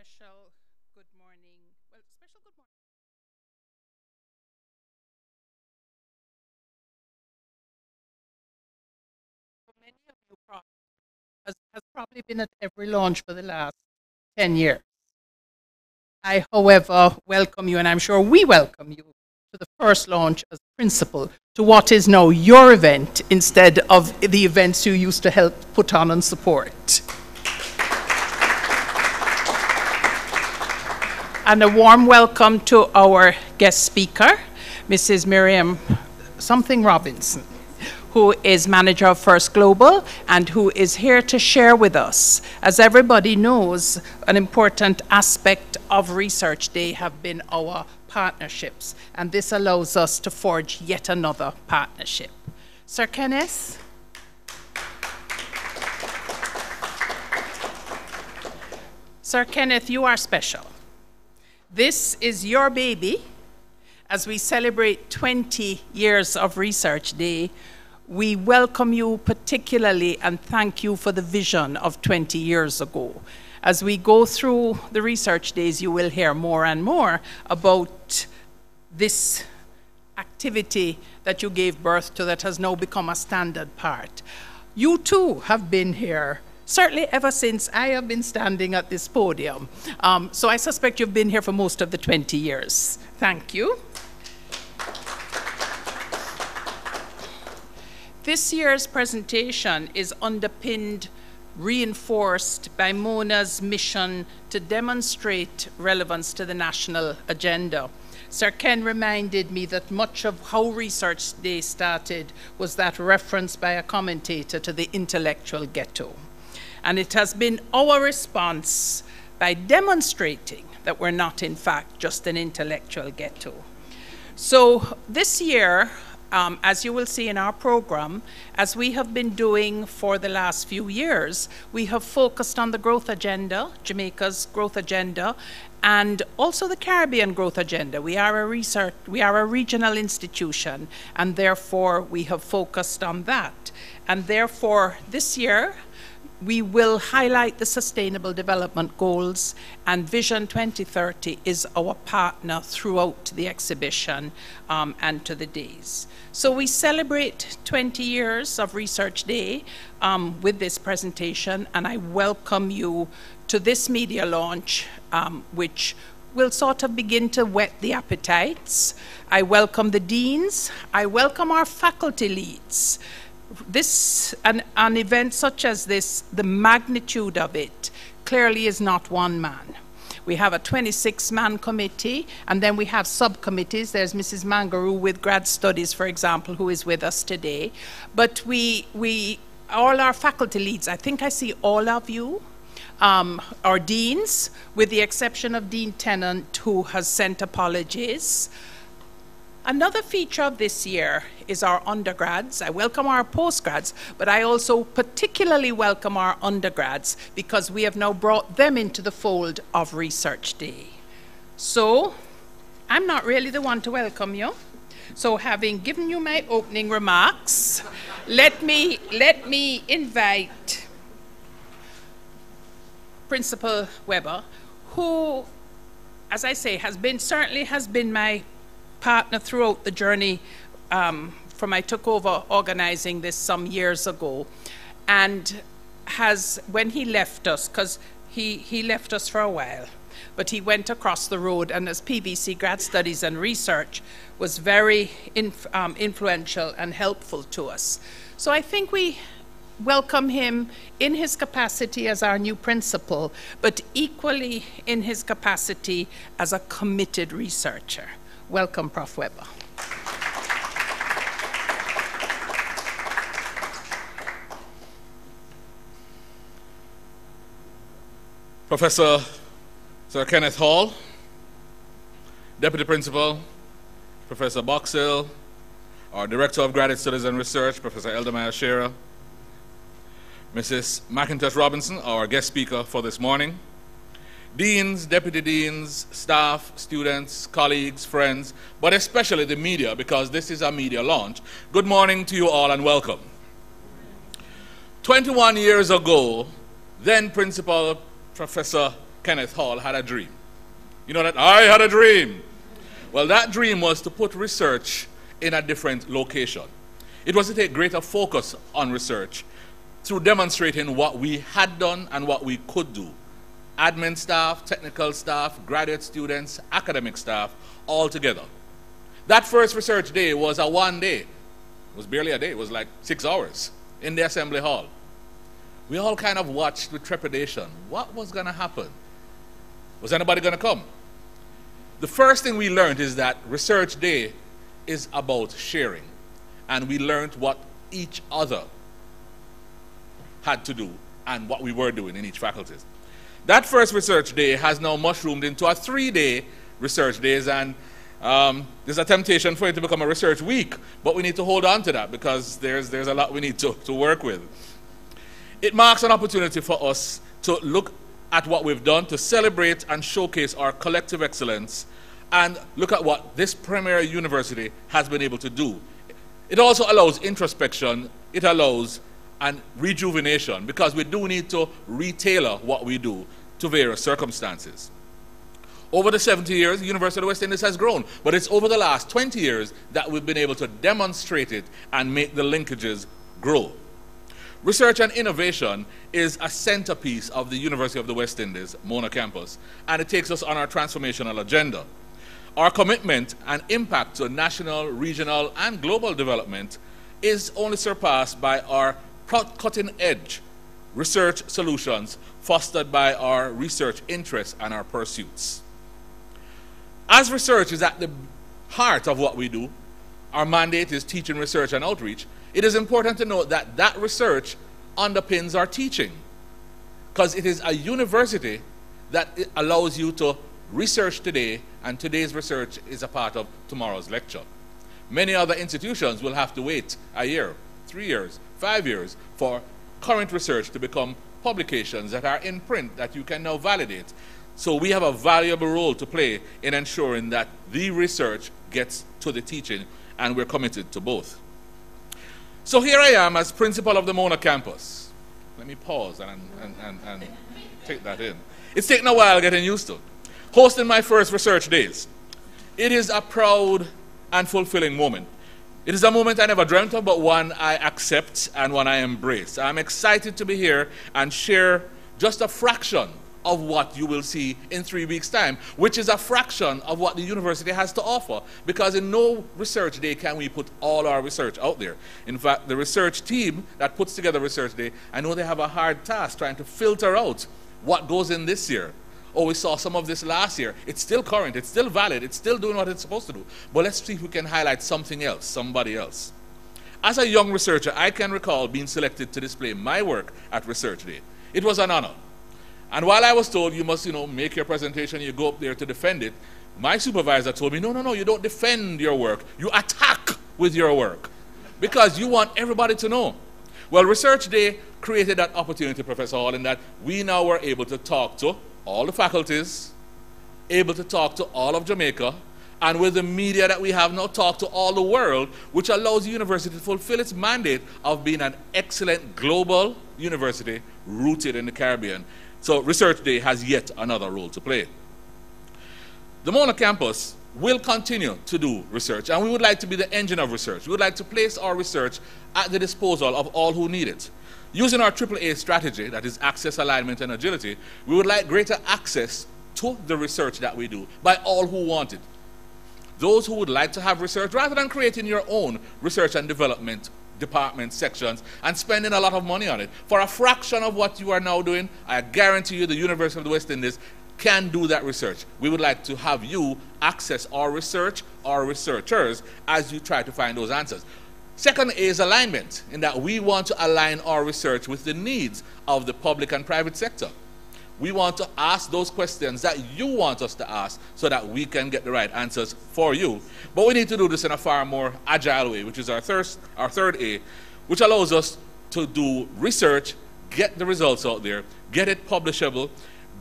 special good morning. Well, special good morning. So many of you has probably been at every launch for the last 10 years. I, however, welcome you, and I'm sure we welcome you to the first launch as principal to what is now your event instead of the events you used to help put on and support. And a warm welcome to our guest speaker, Mrs. Miriam something Robinson, who is manager of First Global and who is here to share with us. As everybody knows, an important aspect of Research Day have been our partnerships, and this allows us to forge yet another partnership. Sir Kenneth? Sir Kenneth, you are special. This is your baby. As we celebrate 20 years of Research Day, we welcome you particularly and thank you for the vision of 20 years ago. As we go through the Research Days, you will hear more and more about this activity that you gave birth to that has now become a standard part. You too have been here, certainly ever since I have been standing at this podium. So I suspect you've been here for most of the 20 years. Thank you. This year's presentation is underpinned, reinforced by MONA's mission to demonstrate relevance to the national agenda. Sir Ken reminded me that much of how Research Day started was that reference by a commentator to the intellectual ghetto. And it has been our response by demonstrating that we're not, in fact, just an intellectual ghetto. So this year, as you will see in our program, as we have been doing for the last few years, we have focused on the growth agenda, Jamaica's growth agenda, and also the Caribbean growth agenda. We are a regional institution, and therefore we have focused on that. And therefore, this year, we will highlight the Sustainable Development Goals, and Vision 2030 is our partner throughout the exhibition and to the days. So we celebrate 20 years of Research Day with this presentation, and I welcome you to this media launch, which will sort of begin to whet the appetites. I welcome the deans. I welcome our faculty leads. An event such as this, the magnitude of it clearly is not one man. We have a 26-man committee, and then we have subcommittees. There's Mrs. Mangaroo with grad studies, for example, who is with us today. But all our faculty leads, I think I see all of you, our deans, with the exception of Dean Tennant, who has sent apologies. Another feature of this year is our undergrads. I welcome our postgrads, but I also particularly welcome our undergrads because we have now brought them into the fold of Research Day. So I'm not really the one to welcome you. So having given you my opening remarks, let me invite Principal Weber, who, as I say, certainly has been my partner throughout the journey from I took over organizing this some years ago, and when he left us, because he left us for a while, but he went across the road, and as PVC Grad Studies and Research was very influential and helpful to us. So I think we welcome him in his capacity as our new principal, but equally in his capacity as a committed researcher. Welcome, Prof. Weber. Professor Sir Kenneth Hall, Deputy Principal, Professor Boxill, our Director of Graduate Studies and Research, Professor Eldemire Shearer, Mrs. McIntosh Robinson, our guest speaker for this morning, deans, deputy deans, staff, students, colleagues, friends, but especially the media, because this is a media launch. Good morning to you all and welcome. 21 years ago, then Principal Professor Kenneth Hall had a dream. You know that I had a dream. Well, that dream was to put research in a different location. It was to take greater focus on research through demonstrating what we had done and what we could do. Admin staff, technical staff, graduate students, academic staff, all together. That first research day was a one day. It was barely a day. It was like 6 hours in the assembly hall. We all kind of watched with trepidation. What was going to happen? Was anybody going to come? The first thing we learned is that research day is about sharing. And we learned what each other had to do and what we were doing in each faculty. That first research day has now mushroomed into a 3-day research days, and there's a temptation for it to become a research week, but we need to hold on to that because there's a lot we need to work with. It marks an opportunity for us to look at what we've done, to celebrate and showcase our collective excellence, and look at what this premier university has been able to do. It also allows introspection, it allows and rejuvenation, because we do need to retailor what we do to various circumstances. Over the 70 years, the University of the West Indies has grown, but it's over the last 20 years that we've been able to demonstrate it and make the linkages grow. Research and innovation is a centerpiece of the University of the West Indies, Mona campus, and it takes us on our transformational agenda. Our commitment and impact to national, regional, and global development is only surpassed by our cutting-edge research solutions fostered by our research interests and our pursuits. As research is at the heart of what we do, our mandate is teaching, research, and outreach. It is important to note that that research underpins our teaching, because it is a university that allows you to research today, and today's research is a part of tomorrow's lecture. Many other institutions will have to wait a year, 3 years, 5 years for current research to become publications that are in print that you can now validate. So we have a valuable role to play in ensuring that the research gets to the teaching, and we're committed to both. So here I am as principal of the Mona campus. Let me pause and take that in. It's taken a while getting used to. Hosting my first research days. It is a proud and fulfilling moment. It is a moment I never dreamt of, but one I accept and one I embrace. I'm excited to be here and share just a fraction of what you will see in 3 weeks' time, which is a fraction of what the university has to offer, because in no research day can we put all our research out there. In fact, the research team that puts together Research Day, I know they have a hard task trying to filter out what goes in this year. Oh, we saw some of this last year. It's still current, it's still valid, it's still doing what it's supposed to do. But let's see if we can highlight something else, somebody else. As a young researcher, I can recall being selected to display my work at Research Day. It was an honor. And while I was told you must, make your presentation, you go up there to defend it, my supervisor told me, no, you don't defend your work. You attack with your work, because you want everybody to know. Well, Research Day created that opportunity, Professor Hall, in that we now were able to talk to all the faculties, able to talk to all of Jamaica, and with the media that we have now, talk to all the world, which allows the university to fulfill its mandate of being an excellent global university rooted in the Caribbean. So Research Day has yet another role to play. The Mona campus will continue to do research, and we would like to be the engine of research. We would like to place our research at the disposal of all who need it. Using our AAA strategy, that is access, alignment, and agility, we would like greater access to the research that we do by all who want it. Those who would like to have research, rather than creating your own research and development departments, sections, and spending a lot of money on it, for a fraction of what you are now doing, I guarantee you the University of the West Indies can do that research. We would like to have you access our research, our researchers, as you try to find those answers. Second is alignment, in that we want to align our research with the needs of the public and private sector. We want to ask those questions that you want us to ask so that we can get the right answers for you. But we need to do this in a far more agile way, which is our third A, which allows us to do research, get the results out there, get it publishable,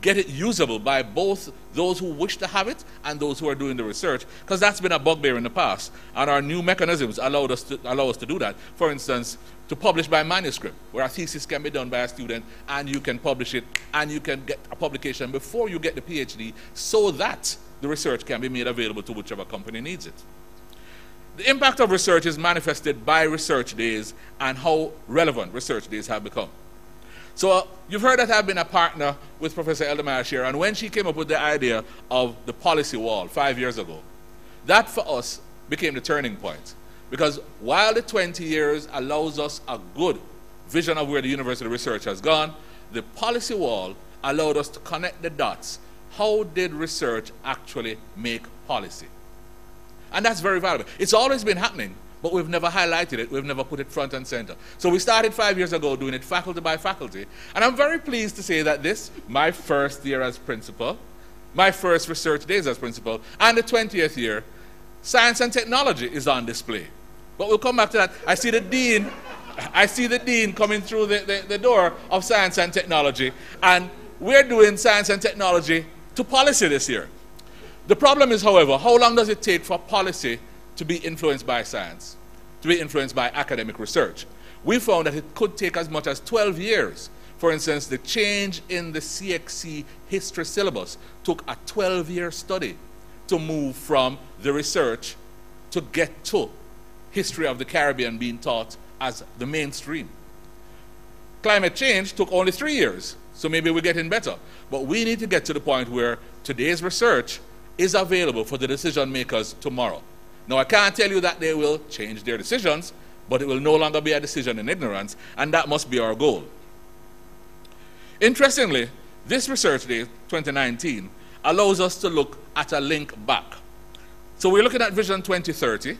get it usable by both those who wish to have it and those who are doing the research, because that's been a bugbear in the past. And our new mechanisms allow us to do that. For instance, to publish by manuscript, where a thesis can be done by a student and you can publish it and you can get a publication before you get the PhD, so that the research can be made available to whichever company needs it. The impact of research is manifested by research days and how relevant research days have become. So you've heard that I've been a partner with Professor Eldemar, and when she came up with the idea of the policy wall 5 years ago, that for us became the turning point. Because while the 20 years allows us a good vision of where the university research has gone, the policy wall allowed us to connect the dots. How did research actually make policy? And that's very valuable. It's always been happening, but we've never highlighted it. We've never put it front and center. So we started 5 years ago doing it faculty by faculty. And I'm very pleased to say that this, my first year as principal, my first research days as principal, and the 20th year, science and technology is on display. But we'll come back to that. I see the dean coming through the door of science and technology. And we're doing science and technology to policy this year. The problem is, however, how long does it take for policy to be influenced by science, to be influenced by academic research? We found that it could take as much as 12 years. For instance, the change in the CXC history syllabus took a 12-year study to move from the research to get to history of the Caribbean being taught as the mainstream. Climate change took only 3 years, so maybe we're getting better. But we need to get to the point where today's research is available for the decision makers tomorrow. Now, I can't tell you that they will change their decisions, but it will no longer be a decision in ignorance, and that must be our goal. Interestingly, this Research Day 2019 allows us to look at a link back. So we're looking at Vision 2030,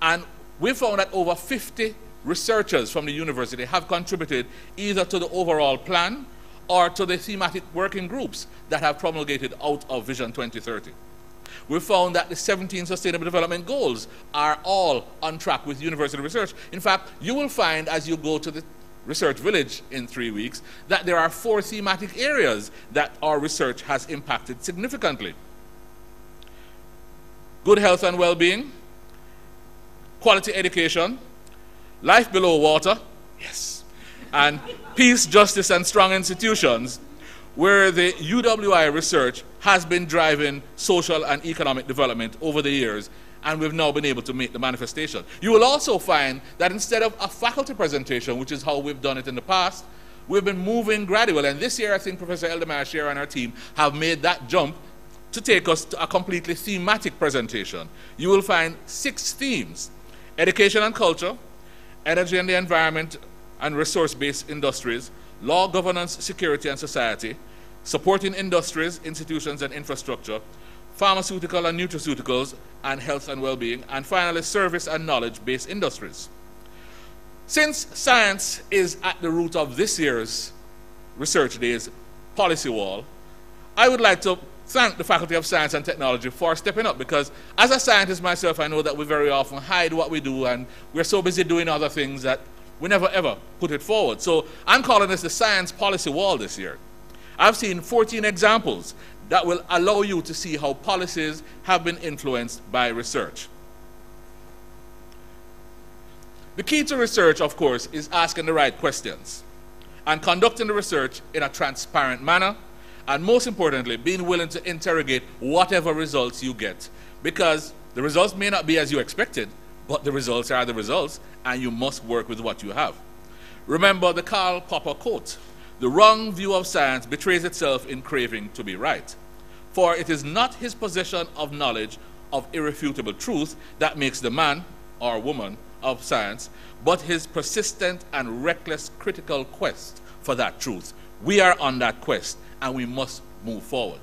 and we found that over 50 researchers from the university have contributed either to the overall plan or to the thematic working groups that have promulgated out of Vision 2030. We found that the 17 Sustainable Development Goals are all on track with university research. In fact, you will find as you go to the Research Village in 3 weeks that there are 4 thematic areas that our research has impacted significantly. Good health and well-being, quality education, life below water, yes, and peace, justice, and strong institutions, where the UWI research has been driving social and economic development over the years, and we've now been able to make the manifestation. You will also find that instead of a faculty presentation, which is how we've done it in the past, we've been moving gradually, and this year I think Professor Eldemar and our team have made that jump to take us to a completely thematic presentation. You will find 6 themes: education and culture, energy and the environment and resource-based industries, law, governance, security, and society, supporting industries, institutions, and infrastructure, pharmaceutical and nutraceuticals, and health and well-being, and finally, service and knowledge-based industries. Since science is at the root of this year's Research Days policy wall, I would like to thank the Faculty of Science and Technology for stepping up, because as a scientist myself, I know that we very often hide what we do, and we're so busy doing other things that we never ever put it forward. So I'm calling this the Science Policy Wall this year. I've seen 14 examples that will allow you to see how policies have been influenced by research. The key to research, of course, is asking the right questions and conducting the research in a transparent manner, and most importantly, being willing to interrogate whatever results you get, because the results may not be as you expected, but the results are the results, and you must work with what you have. Remember the Karl Popper quote: "The wrong view of science betrays itself in craving to be right. For it is not his possession of knowledge of irrefutable truth that makes the man or woman of science, but his persistent and reckless critical quest for that truth." We are on that quest, and we must move forward.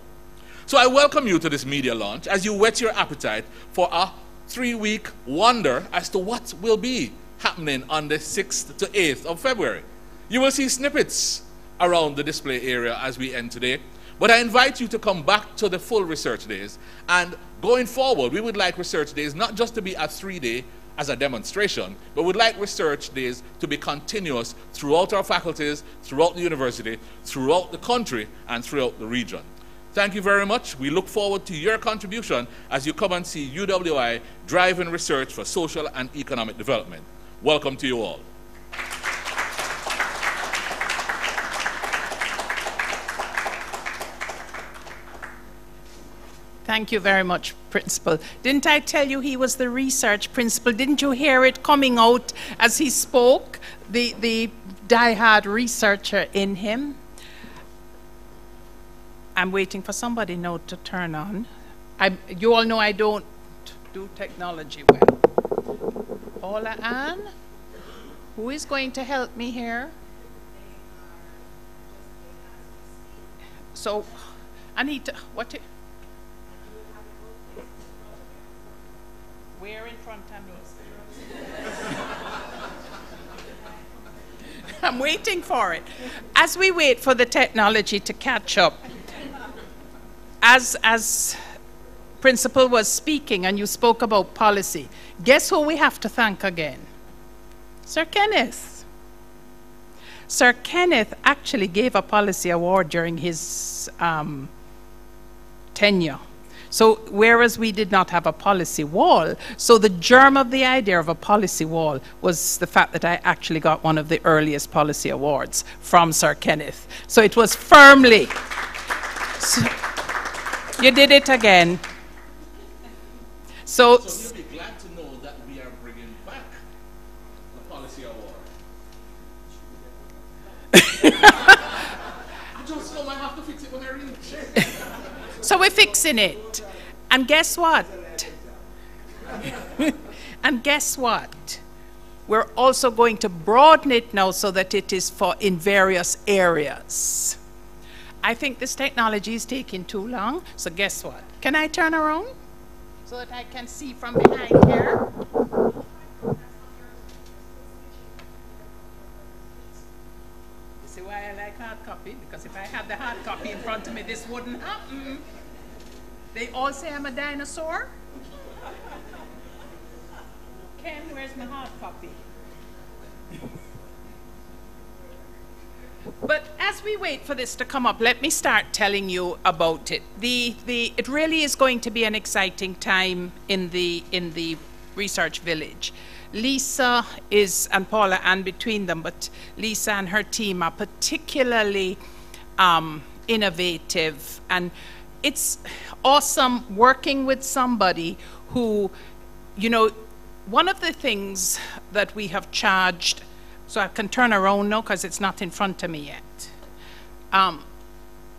So I welcome you to this media launch as you whet your appetite for a 3-week wonder as to what will be happening on the 6th to 8th of February. You will see snippets around the display area as we end today, but I invite you to come back to the full Research Days, and going forward, we would like Research Days not just to be a 3-day as a demonstration, but we'd like research days to be continuous throughout our faculties, throughout the university, throughout the country, and throughout the region. Thank you very much. We look forward to your contribution as you come and see UWI driving research for social and economic development. Welcome to you all. Thank you very much, Principal. Didn't I tell you he was the research principal? Didn't you hear it coming out as he spoke? The die-hard researcher in him. I'm waiting for somebody now to turn on. You all know I don't do technology well. Paula Ann, who is going to help me here? So, Anita, what? Where in front of me? I'm waiting for it. As we wait for the technology to catch up, as Principal was speaking and you spoke about policy, guess who we have to thank again? Sir Kenneth. Sir Kenneth actually gave a policy award during his tenure. So whereas we did not have a policy wall, so the germ of the idea of a policy wall was the fact that I actually got one of the earliest policy awards from Sir Kenneth. So it was firmly. So you did it again. So you'll be glad to know that we are bringing back the policy award. I just know I have to fix it when I reach. So we're fixing it. And guess what? And guess what? We're also going to broaden it now so that it is for in various areas. I think this technology is taking too long, so guess what? Can I turn around so that I can see from behind here? See why I like hard copy? Because if I had the hard copy in front of me, this wouldn't happen. They all say I'm a dinosaur. Ken, where's my hard copy? But as we wait for this to come up, let me start telling you about it. It really is going to be an exciting time in the research village. Lisa is, and Paula, and between them, but Lisa and her team are particularly innovative, and it's awesome working with somebody who, you know, one of the things that we have charged, so I can turn around now because it's not in front of me yet.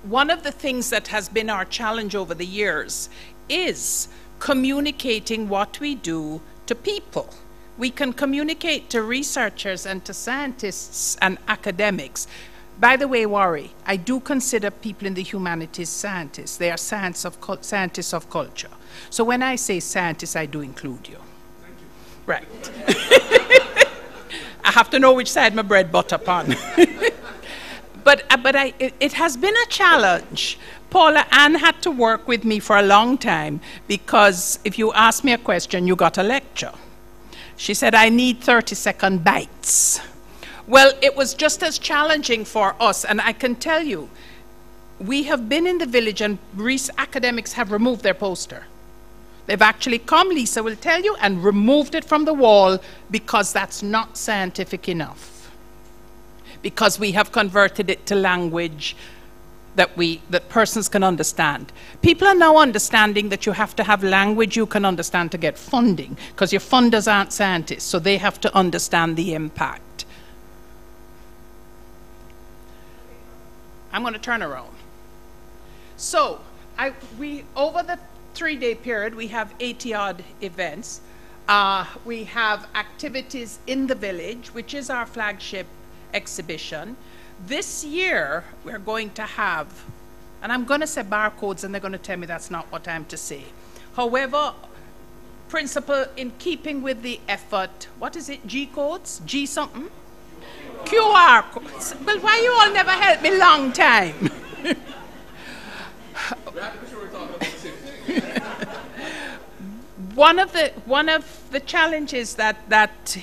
One of the things that has been our challenge over the years is communicating what we do to people. We can communicate to researchers and to scientists and academics. By the way, Worry, I do consider people in the humanities scientists. They are scientists of culture. So when I say scientists, I do include you. Thank you. Right. I have to know which side my bread butter upon. But it has been a challenge. Paula Ann had to work with me for a long time because if you ask me a question, you got a lecture. She said, I need 30-second bites. Well, it was just as challenging for us, and I can tell you, we have been in the village and academics have removed their poster. They've actually come, Lisa will tell you, and removed it from the wall because that's not scientific enough. Because we have converted it to language that persons can understand. People are now understanding that you have to have language you can understand to get funding, because your funders aren't scientists, so they have to understand the impact. I'm going to turn around. So, over the 3-day period, we have 80-odd events. We have activities in the village, which is our flagship exhibition. This year, we're going to have, and I'm going to say barcodes, and they're going to tell me that's not what I'm to say. However, Principal, in keeping with the effort, what is it, G codes? G something? QR codes. Well, why you all never helped me long time? one of the challenges that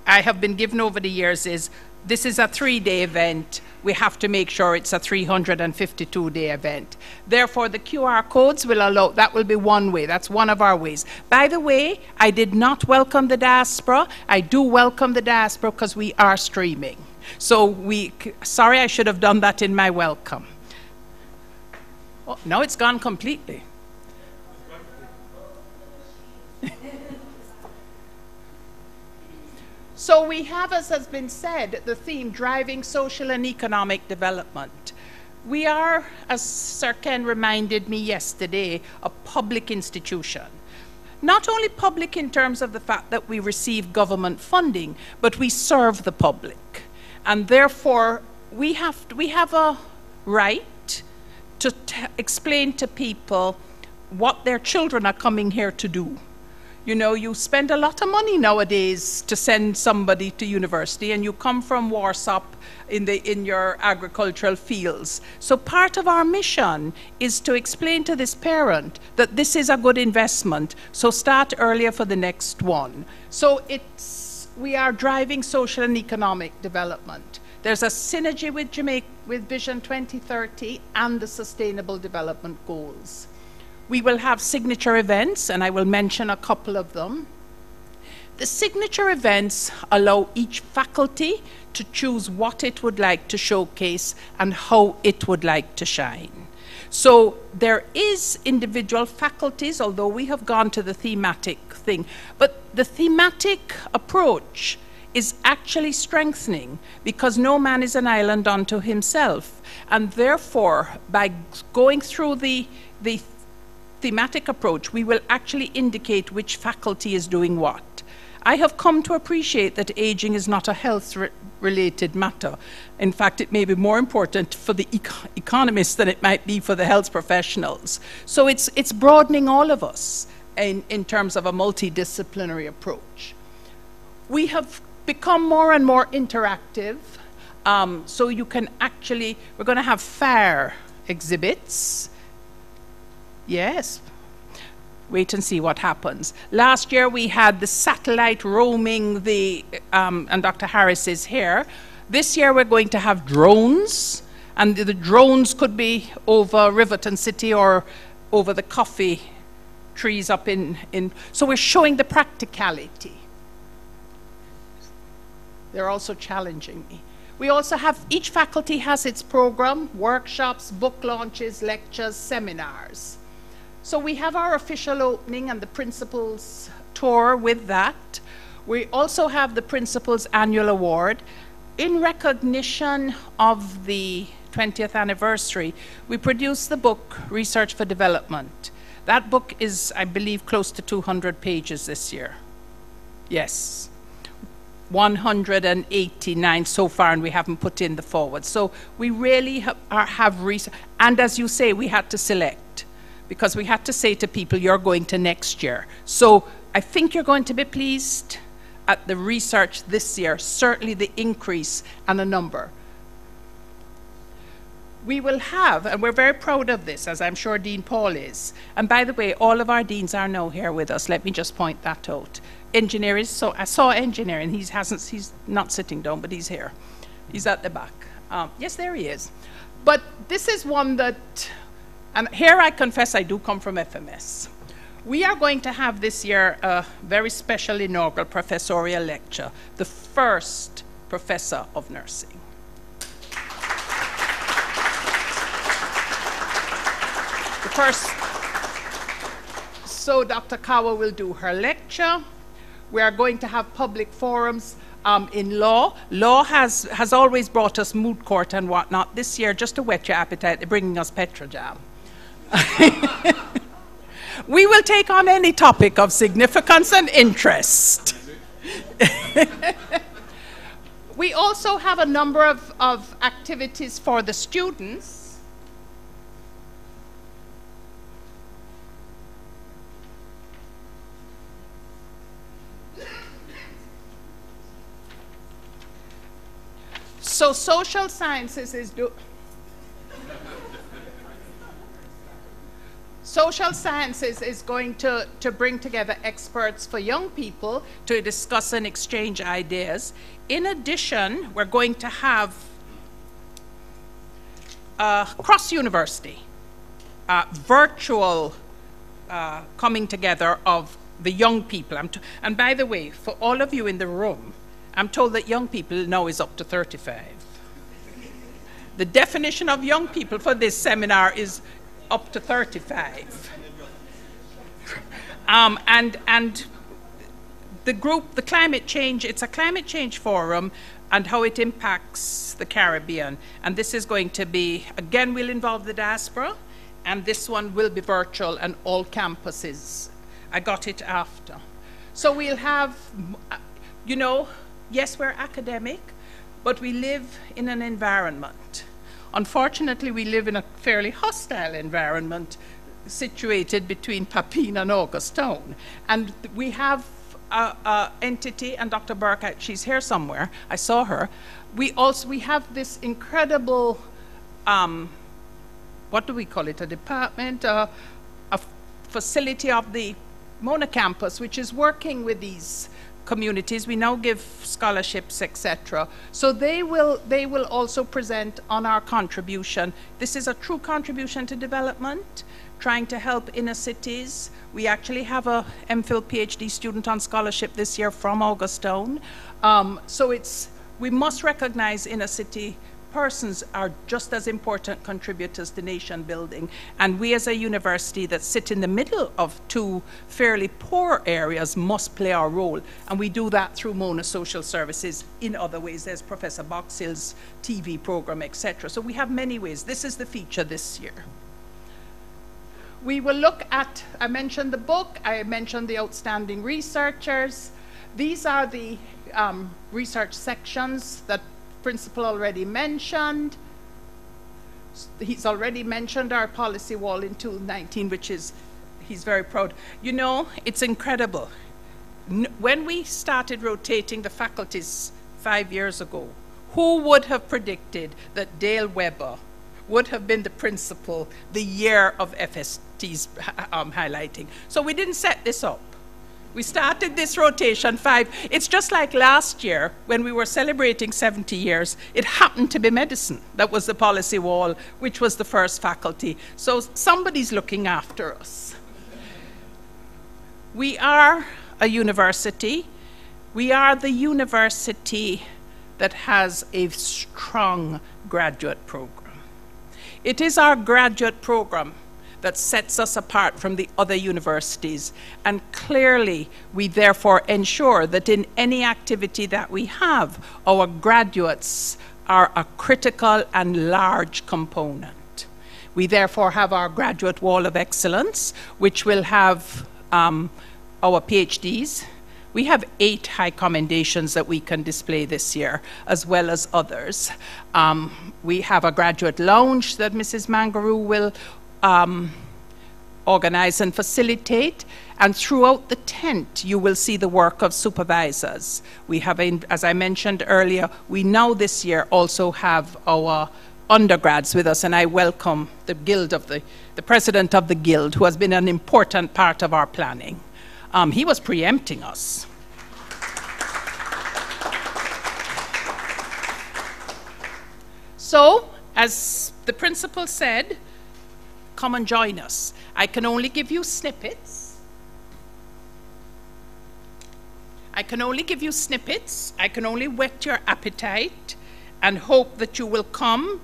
I have been given over the years is this is a 3-day event. We have to make sure it's a 352-day event. Therefore, the QR codes will allow, that will be one way. That's one of our ways. By the way, I did not welcome the diaspora. I do welcome the diaspora because we are streaming. So sorry, I should have done that in my welcome. Oh, now it's gone completely. So we have, as has been said, the theme, driving social and economic development. We are, as Sir Ken reminded me yesterday, a public institution. Not only public in terms of the fact that we receive government funding, but we serve the public. And therefore, we have a right to explain to people what their children are coming here to do. You know, you spend a lot of money nowadays to send somebody to university, and you come from Warsaw in your agricultural fields. So part of our mission is to explain to this parent that this is a good investment, so start earlier for the next one. So we are driving social and economic development. There's a synergy with Jamaica, with Vision 2030 and the Sustainable Development Goals. We will have signature events, and I will mention a couple of them. The signature events allow each faculty to choose what it would like to showcase and how it would like to shine. So there is individual faculties, although we have gone to the thematic thing, but the thematic approach is actually strengthening because no man is an island unto himself. And therefore, by going through the thematic approach, we will actually indicate which faculty is doing what. I have come to appreciate that aging is not a health-related matter. In fact, it may be more important for the economists than it might be for the health professionals. So it's broadening all of us in terms of a multidisciplinary approach. We have become more and more interactive, so you can actually, we're going to have fair exhibits. Yes. Wait and see what happens. Last year we had the satellite roaming and Dr. Harris is here. This year we're going to have drones, and the drones could be over Riverton City or over the coffee trees up in. So we're showing the practicality. They're also challenging me. We also have, each faculty has its program, workshops, book launches, lectures, seminars. So we have our official opening and the principal's tour with that. We also have the principal's annual award. In recognition of the 20th anniversary, we produced the book, Research for Development. That book is, I believe, close to 200 pages this year. Yes. 189 so far, and we haven't put in the forward. So we really have research. And as you say, we had to select, because we had to say to people, you're going to next year. So I think you're going to be pleased at the research this year, certainly the increase and the number. We will have, and we're very proud of this, as I'm sure Dean Paul is. And by the way, all of our deans are now here with us. Let me just point that out. Engineering, so I saw engineering. He's not sitting down, but he's here. He's at the back. Yes, there he is. But this is one that, and here I confess I do come from FMS. We are going to have this year a very special inaugural Professorial Lecture, the first professor of nursing. The first. So Dr. Kawa will do her lecture. We are going to have public forums in law. Law has always brought us moot court and whatnot. This year, just to whet your appetite, they're bringing us Petrojam. We will take on any topic of significance and interest. We also have a number of activities for the students. So social sciences is Social sciences is going to bring together experts for young people to discuss and exchange ideas. In addition, we're going to have cross-university, virtual coming together of the young people. And by the way, for all of you in the room, I'm told that young people now is up to 35. The definition of young people for this seminar is up to 35. And the group, the climate change, it's a climate change forum and how it impacts the Caribbean. And this is going to be, again, we'll involve the diaspora, and this one will be virtual and all campuses. I got it after. So we'll have, you know, yes, we're academic, but we live in an environment. Unfortunately, we live in a fairly hostile environment situated between Papine and Augustown. And we have an entity, and Dr. Burke, she's here somewhere, I saw her. We have this incredible, what do we call it, a department, a facility of the Mona campus, which is working with these communities. We now give scholarships, etc. So they will also present on our contribution. This is a true contribution to development, trying to help inner cities. We actually have a MPhil PhD student on scholarship this year from Augustown. So we must recognize inner city persons are just as important contributors to nation building. And we as a university that sit in the middle of two fairly poor areas must play our role. And we do that through Mona Social Services in other ways. There's Professor Boxhill's TV program, etc. So we have many ways. This is the feature this year. We will look at, I mentioned the book, I mentioned the outstanding researchers. These are the research sections that Principal already mentioned. He's already mentioned our policy wall in 2019, which is, he's very proud. You know, it's incredible. When we started rotating the faculties 5 years ago, who would have predicted that Dale Weber would have been the principal the year of FST's highlighting? So we didn't set this up. We started this rotation 5. It's just like last year when we were celebrating 70 years. It happened to be medicine. That was the policy wall, which was the first faculty. So somebody's looking after us. We are a university. We are the university that has a strong graduate program. It is our graduate program that sets us apart from the other universities. And clearly, we therefore ensure that in any activity that we have, our graduates are a critical and large component. We therefore have our graduate wall of excellence, which will have our PhDs. We have 8 high commendations that we can display this year, as well as others. We have a graduate lounge that Mrs. Mangaroo will organize and facilitate, and throughout the tent you will see the work of supervisors. We have, as I mentioned earlier, we now this year also have our undergrads with us, and I welcome the guild of the president of the guild, who has been an important part of our planning. He was preempting us. So, as the principal said, come and join us. I can only give you snippets. I can only give you snippets. I can only whet your appetite and hope that you will come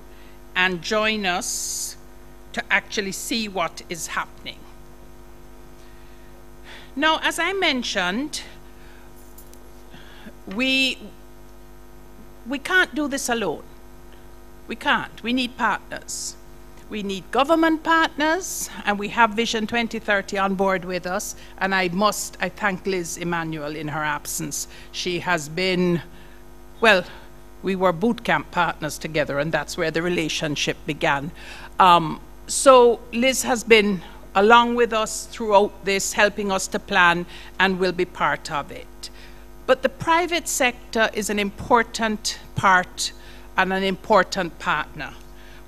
and join us to actually see what is happening. Now, as I mentioned, we can't do this alone. We can't. We need partners. We need government partners, and we have Vision 2030 on board with us. And I thank Liz Emanuel in her absence. She has been, well, we were boot camp partners together, and that's where the relationship began. So Liz has been along with us throughout this, helping us to plan, and will be part of it. But the private sector is an important part and an important partner.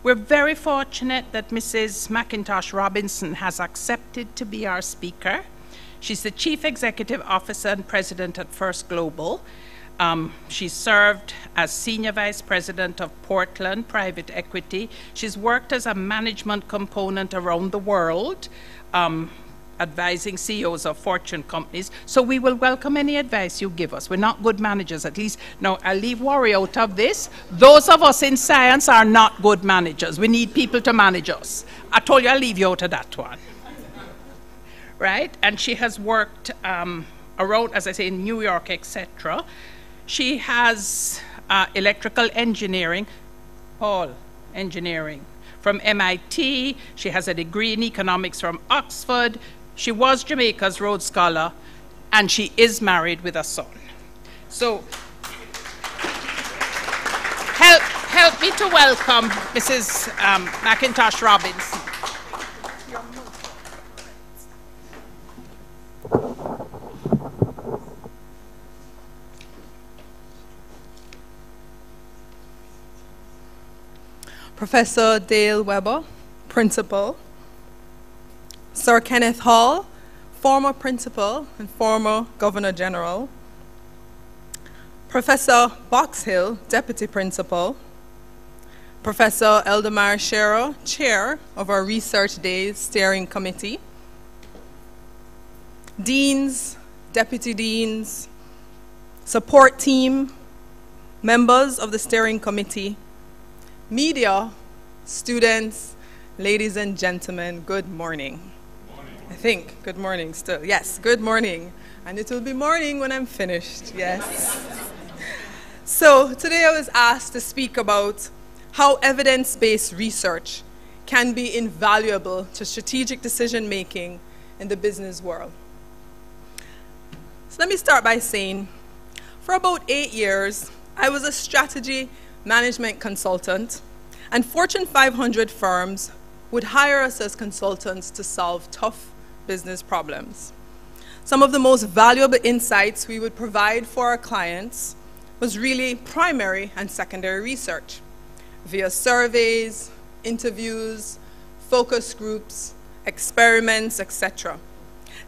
We're very fortunate that Mrs. McIntosh Robinson has accepted to be our speaker. She's the Chief Executive Officer and President at First Global. She served as Senior Vice President of Portland Private Equity. She's worked as a management component around the world, advising CEOs of Fortune companies. So we will welcome any advice you give us. We're not good managers, at least. Now, I'll leave worry out of this. Those of us in science are not good managers. We need people to manage us. I told you I'll leave you out of that one. Right? And she has worked around, as I say, in New York, etc. She has electrical engineering, engineering from MIT. She has a degree in economics from Oxford. She was Jamaica's Rhodes Scholar, and she is married with a son. So help me to welcome Mrs. McIntosh Robinson. Professor Dale Weber, Principal. Sir Kenneth Hall, former Principal and former Governor General. Professor Boxhill, Deputy Principal. Professor Eldemar Scherer, Chair of our Research Days Steering Committee. Deans, Deputy Deans, support team, members of the Steering Committee, media, students, ladies and gentlemen, good morning. I think, good morning still. Yes, good morning. And it will be morning when I'm finished, yes. So today I was asked to speak about how evidence-based research can be invaluable to strategic decision-making in the business world. So let me start by saying, for about 8 years, I was a strategy management consultant, and Fortune 500 firms would hire us as consultants to solve tough business problems. Some of the most valuable insights we would provide for our clients was really primary and secondary research via surveys, interviews, focus groups, experiments, etc.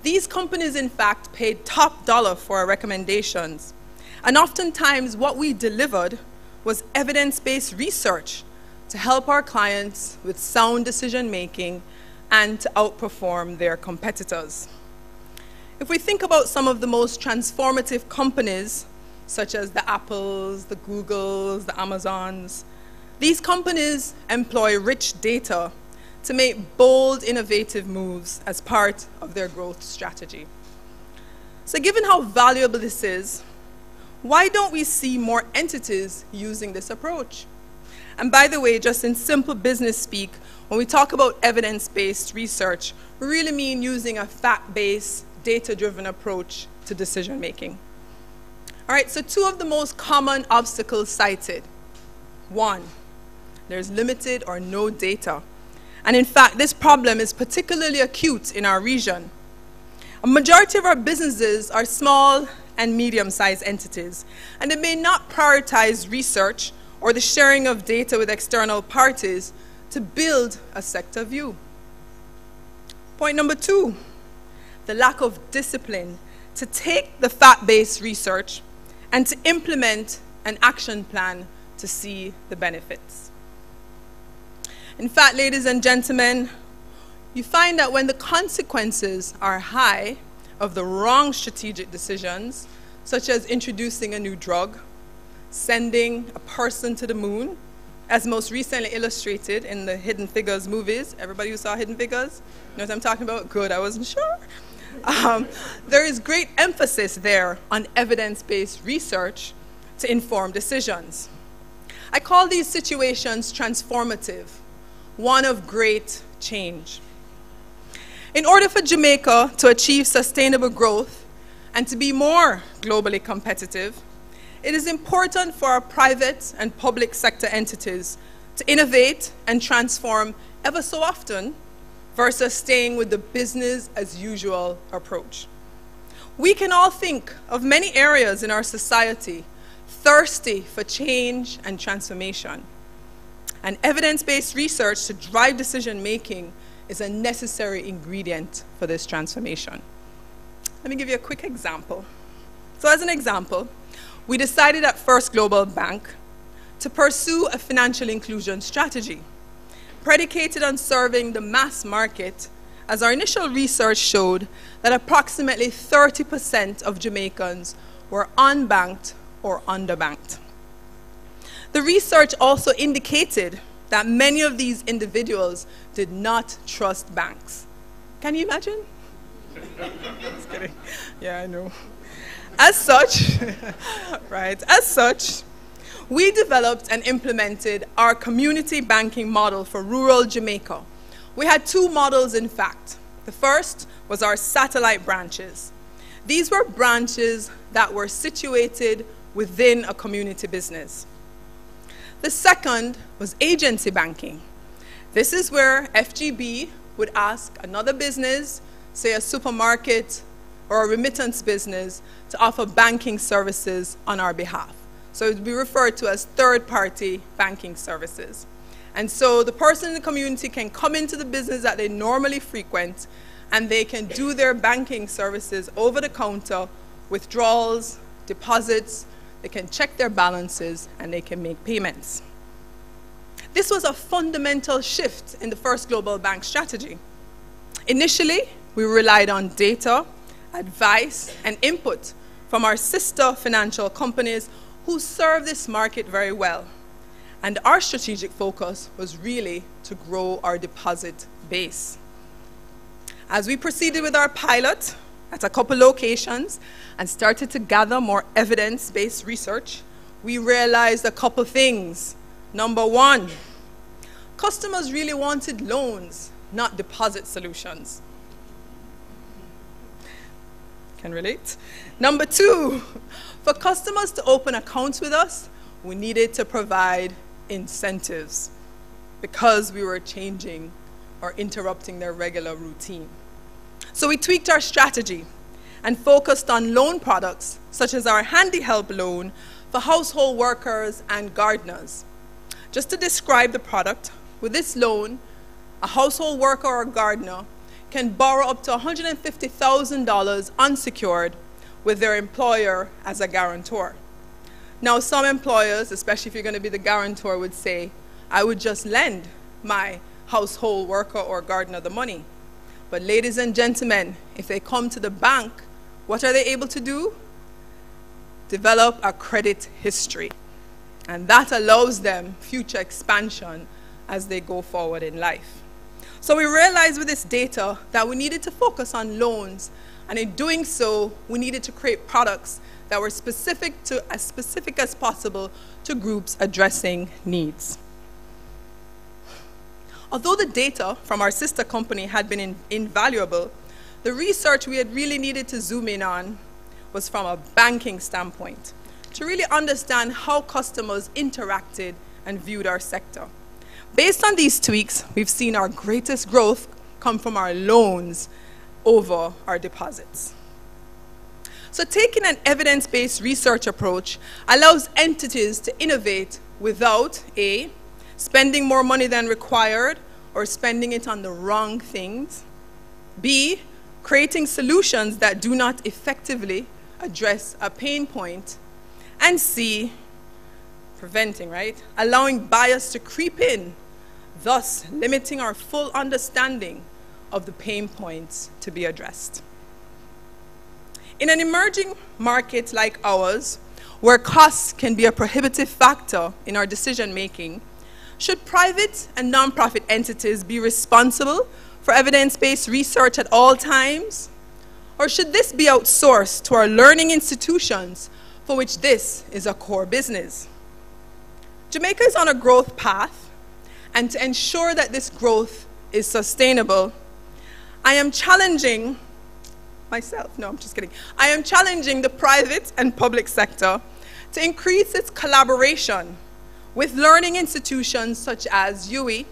These companies, in fact, paid top dollar for our recommendations, and oftentimes what we delivered was evidence-based research to help our clients with sound decision-making and to outperform their competitors. If we think about some of the most transformative companies, such as the Apples, the Googles, the Amazons, these companies employ rich data to make bold, innovative moves as part of their growth strategy. So given how valuable this is, why don't we see more entities using this approach? And by the way, just in simple business speak, when we talk about evidence-based research, we really mean using a fact-based, data-driven approach to decision-making. All right, so two of the most common obstacles cited. One, there's limited or no data. And in fact, this problem is particularly acute in our region. A majority of our businesses are small and medium-sized entities, and they may not prioritize research or the sharing of data with external parties to build a sector view. Point number two, the lack of discipline to take the fact-based research and to implement an action plan to see the benefits. In fact, ladies and gentlemen, you find that when the consequences are high of the wrong strategic decisions, such as introducing a new drug, sending a person to the moon, as most recently illustrated in the Hidden Figures movies. Everybody who saw Hidden Figures? Know what I'm talking about? Good, I wasn't sure. There is great emphasis there on evidence-based research to inform decisions. I call these situations transformative, one of great change. In order for Jamaica to achieve sustainable growth and to be more globally competitive, it is important for our private and public sector entities to innovate and transform ever so often versus staying with the business as usual approach. We can all think of many areas in our society thirsty for change and transformation. And evidence-based research to drive decision-making is a necessary ingredient for this transformation. Let me give you a quick example. So as an example, we decided at First Global Bank to pursue a financial inclusion strategy predicated on serving the mass market, as our initial research showed that approximately 30% of Jamaicans were unbanked or underbanked. The research also indicated that many of these individuals did not trust banks. Can you imagine? Just kidding. Yeah, I know. As such, we developed and implemented our community banking model for rural Jamaica. We had two models, in fact. The first was our satellite branches. These were branches that were situated within a community business. The second was agency banking. This is where FGB would ask another business, say a supermarket or a remittance business, to offer banking services on our behalf. So it would be referred to as third-party banking services. And so the person in the community can come into the business that they normally frequent, and they can do their banking services over the counter, withdrawals, deposits, they can check their balances, and they can make payments. This was a fundamental shift in the First Global Bank strategy. Initially, we relied on data, advice, and input from our sister financial companies who serve this market very well. And our strategic focus was really to grow our deposit base. As we proceeded with our pilot at a couple locations and started to gather more evidence-based research, we realized a couple things. Number one, customers really wanted loans, not deposit solutions. Can relate. Number two, for customers to open accounts with us, we needed to provide incentives because we were changing or interrupting their regular routine. So we tweaked our strategy and focused on loan products such as our Handy Help loan for household workers and gardeners. Just to describe the product, with this loan, a household worker or gardener can borrow up to $150,000 unsecured with their employer as a guarantor. Now, some employers, especially if you're going to be the guarantor, would say, I would just lend my household worker or gardener the money. But ladies and gentlemen, if they come to the bank, what are they able to do? Develop a credit history. And that allows them future expansion as they go forward in life. So we realized with this data that we needed to focus on loans, and in doing so, we needed to create products that were as specific as possible to groups addressing needs. Although the data from our sister company had been invaluable, the research we had really needed to zoom in on was from a banking standpoint, to really understand how customers interacted and viewed our sector. Based on these tweaks, we've seen our greatest growth come from our loans over our deposits. So taking an evidence-based research approach allows entities to innovate without A, spending more money than required or spending it on the wrong things, B, creating solutions that do not effectively address a pain point, and C, preventing, right? Allowing bias to creep in, thus limiting our full understanding of the pain points to be addressed. In an emerging market like ours, where costs can be a prohibitive factor in our decision making, should private and nonprofit entities be responsible for evidence-based research at all times? Or should this be outsourced to our learning institutions for which this is a core business? Jamaica is on a growth path, and to ensure that this growth is sustainable, I am challenging myself, no, I'm just kidding. I am challenging the private and public sector to increase its collaboration with learning institutions such as UWI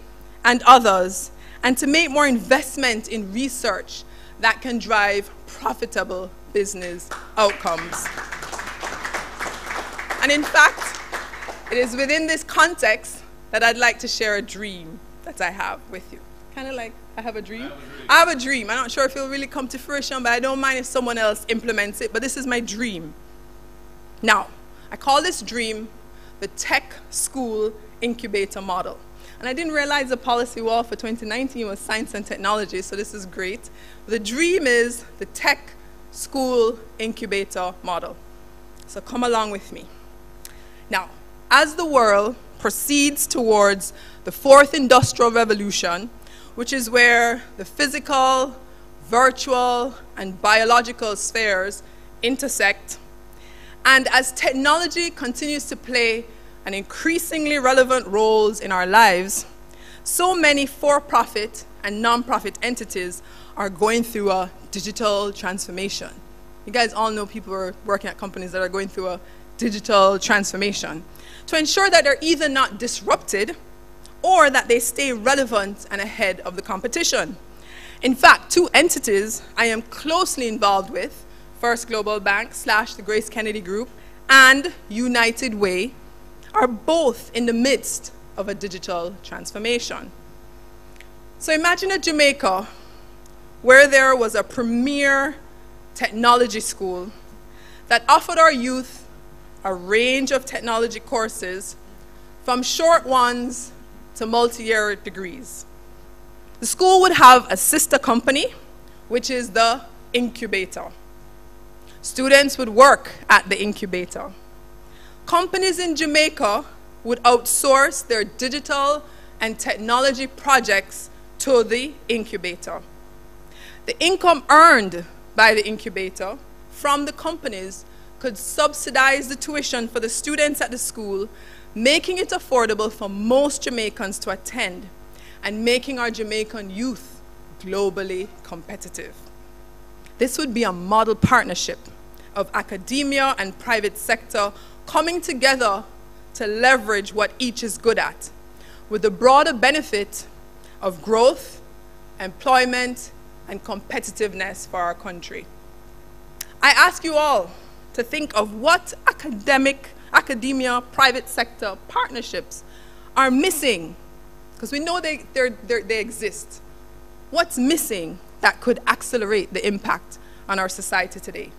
and others, and to make more investment in research that can drive profitable business outcomes. And in fact, it is within this context that I'd like to share a dream that I have with you. Kind of like, I have a dream. I have a dream. I'm not sure if it'll really come to fruition, but I don't mind if someone else implements it, but this is my dream. Now, I call this dream the Tech School Incubator Model. And I didn't realize the policy wall for 2019 was science and technology, so this is great. The dream is the Tech School Incubator Model. So come along with me. Now, as the world proceeds towards the fourth industrial revolution, which is where the physical, virtual, and biological spheres intersect, and as technology continues to play an increasingly relevant roles in our lives, so many for-profit and non-profit entities are going through a digital transformation. You guys all know people who are working at companies that are going through a digital transformation to ensure that they're either not disrupted or that they stay relevant and ahead of the competition. In fact, two entities I am closely involved with, First Global Bank / the Grace Kennedy Group and United Way, are both in the midst of a digital transformation. So imagine a Jamaica where there was a premier technology school that offered our youth a range of technology courses, from short ones to multi-year degrees. The school would have a sister company, which is the Incubator. Students would work at the Incubator. Companies in Jamaica would outsource their digital and technology projects to the Incubator. The income earned by the Incubator from the companies could subsidize the tuition for the students at the school, making it affordable for most Jamaicans to attend and making our Jamaican youth globally competitive. This would be a model partnership of academia and private sector coming together to leverage what each is good at, with the broader benefit of growth, employment, and competitiveness for our country. I ask you all to think of what academia, private sector partnerships are missing, because we know they exist. What's missing that could accelerate the impact on our society today?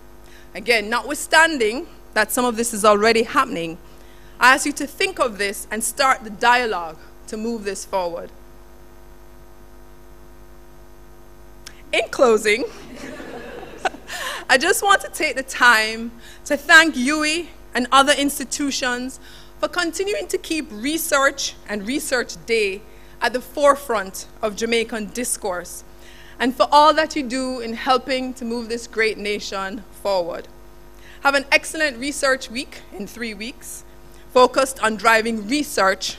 Again, notwithstanding that some of this is already happening, I ask you to think of this and start the dialogue to move this forward. In closing, I just want to take the time to thank UWI and other institutions for continuing to keep research and Research Day at the forefront of Jamaican discourse, and for all that you do in helping to move this great nation forward. Have an excellent research week in 3 weeks, focused on driving research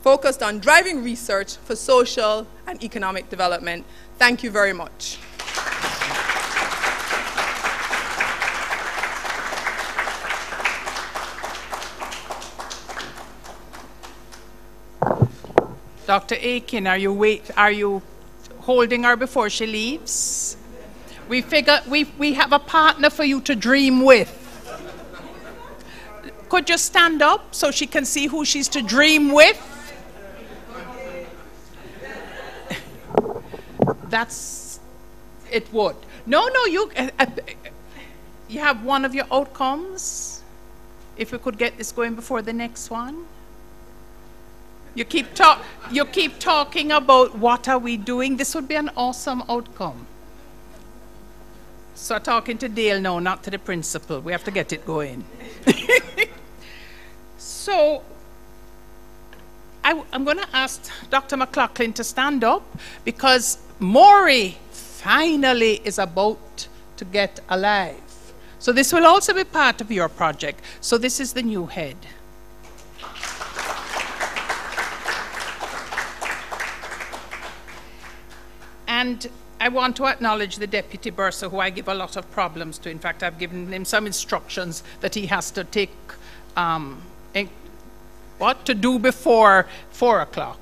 for social and economic development. Thank you very much. Dr. Aiken, are you holding her before she leaves? We figure we have a partner for you to dream with. Could you stand up so she can see who she's to dream with? That's, it would. No, you have one of your outcomes. If we could get this going before the next one. You keep talking about what are we doing. This would be an awesome outcome. So talking to Dale now, not to the principal. We have to get it going. So I'm going to ask Dr. McLaughlin to stand up, because Maury finally is about to get alive. So this will also be part of your project. So this is the new head. And I want to acknowledge the deputy bursar, who I give a lot of problems to. In fact, I've given him some instructions that he has to take, what to do before 4 o'clock.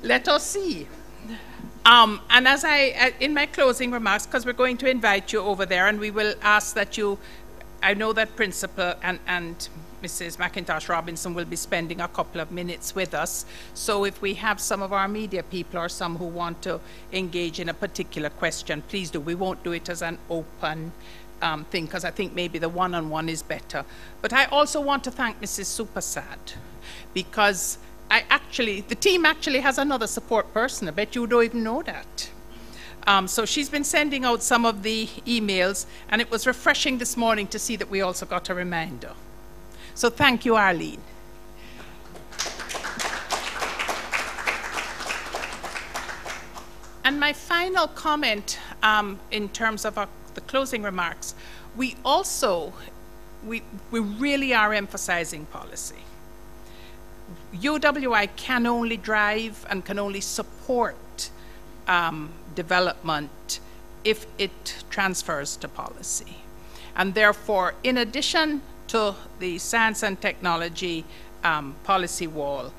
Let us see. And as in my closing remarks, because we're going to invite you over there, and we will ask that you I know that Principal and Mrs. McIntosh Robinson will be spending a couple of minutes with us. So if we have some of our media people or some who want to engage in a particular question, please do. We won't do it as an open thing, because I think maybe the one-on-one is better. But I also want to thank Mrs. Supersad, because the team actually has another support person. I bet you don't even know that. So she's been sending out some of the emails, and it was refreshing this morning to see that we also got a reminder. So thank you, Arlene. And my final comment in terms of the closing remarks, we really are emphasizing policy. UWI can only drive and can only support development if it transfers to policy. And therefore, in addition to the science and technology policy wall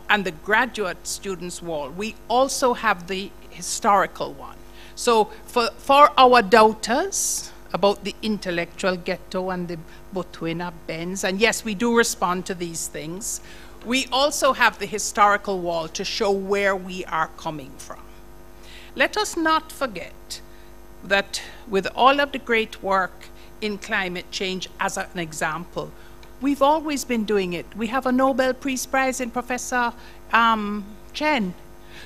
and the graduate students wall, we also have the historical one. So for our doubters about the intellectual ghetto and the Botswana bends, and yes, we do respond to these things, we also have the historical wall to show where we are coming from. Let us not forget that with all of the great work in climate change, as an example, we've always been doing it. We have a Nobel Peace Prize in Professor Chen.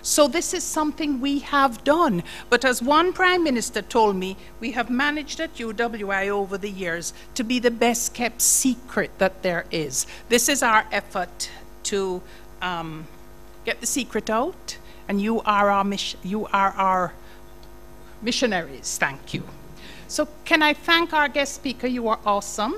So this is something we have done. But as one Prime Minister told me, we have managed at UWI over the years to be the best kept secret that there is. This is our effort to get the secret out, and you are our missionaries. Thank you. So can I thank our guest speaker? You are awesome.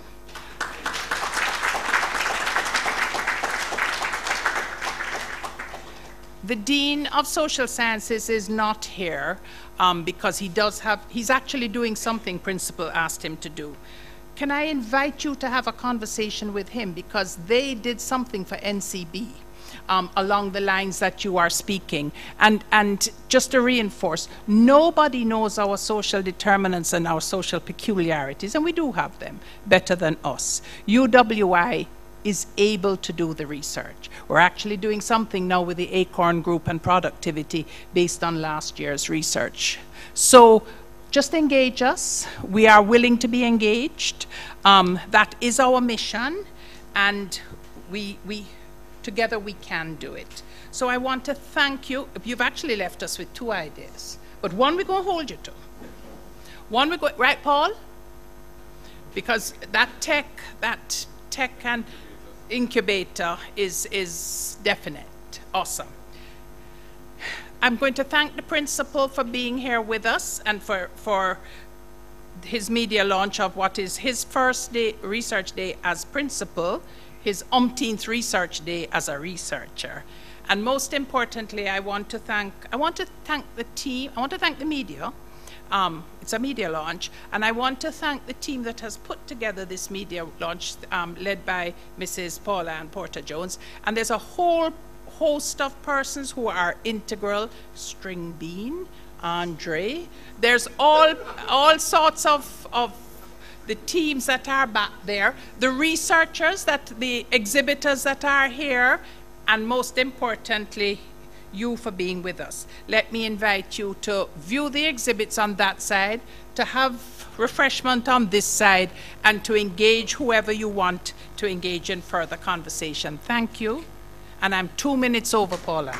The Dean of Social Sciences is not here because he's actually doing something Principal asked him to do. Can I invite you to have a conversation with him, because they did something for NCB along the lines that you are speaking. And just to reinforce, nobody knows our social determinants and our social peculiarities, and we do have them, better than us. UWI is able to do the research. We're actually doing something now with the Acorn Group and productivity based on last year's research. So just engage us. We are willing to be engaged. That is our mission, and together we can do it. So I want to thank you. You've actually left us with 2 ideas, but one we're going to hold you to. One we're going, right, Paul? Because that tech and incubator is definite. Awesome. I'm going to thank the Principal for being here with us and for his media launch of what is his first day, research day as Principal, his umpteenth research day as a researcher. And most importantly, I want to thank the team, I want to thank the media. It's a media launch, and I want to thank the team that has put together this media launch, led by Mrs. Paula and Porter Jones. And there's a whole host of persons who are integral. String Bean, Andre. There's all sorts of the teams that are back there, the researchers, the exhibitors that are here, and most importantly, you for being with us. Let me invite you to view the exhibits on that side, to have refreshment on this side, and to engage whoever you want to engage in further conversation. Thank you. And I'm 2 minutes over, Paula.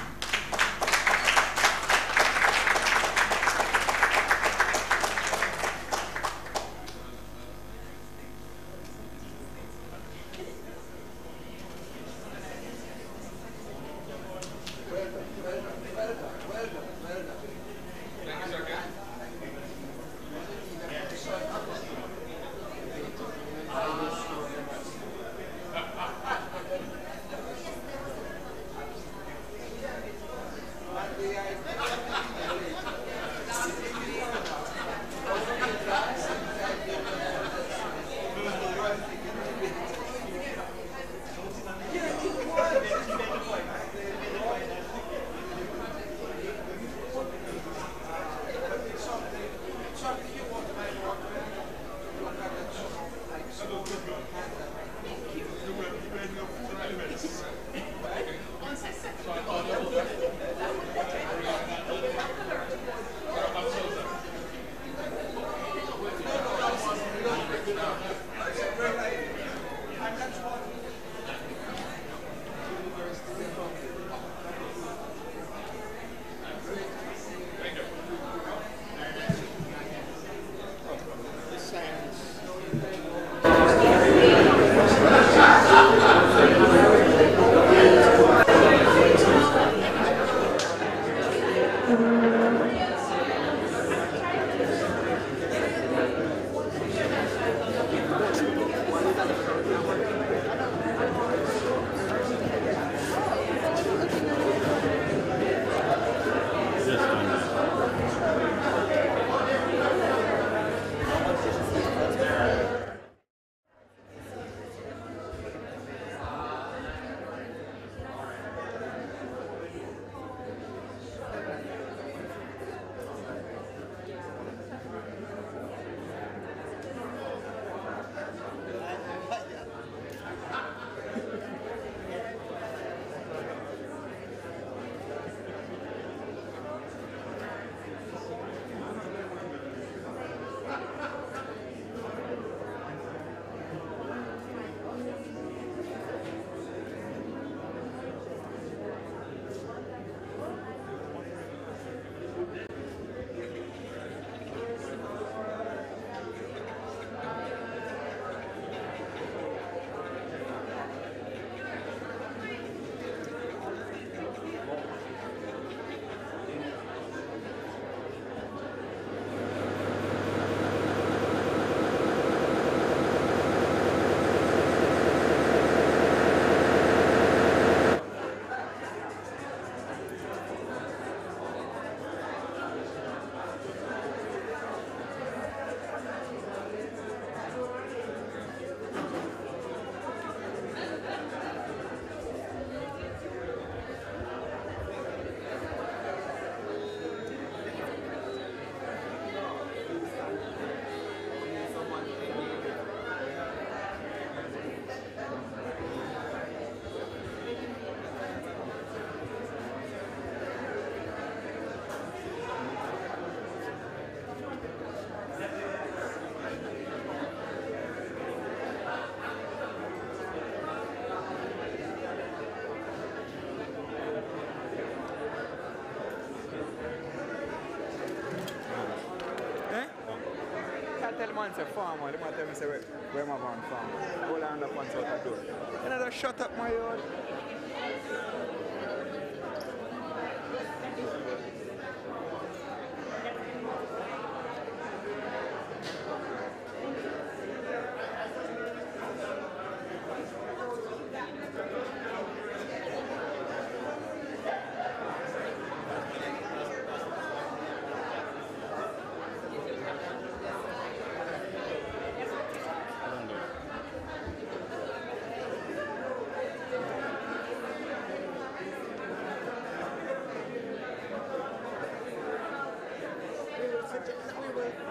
tell man say farmer, they might tell me say where am I going farm? Hold on up once out the door. And I just shut up my yard.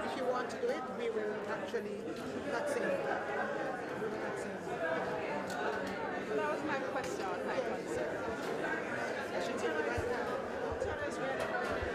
If you want to do it, we will actually vaccine. That was my question, my concern. I should tell you right now. Tell us where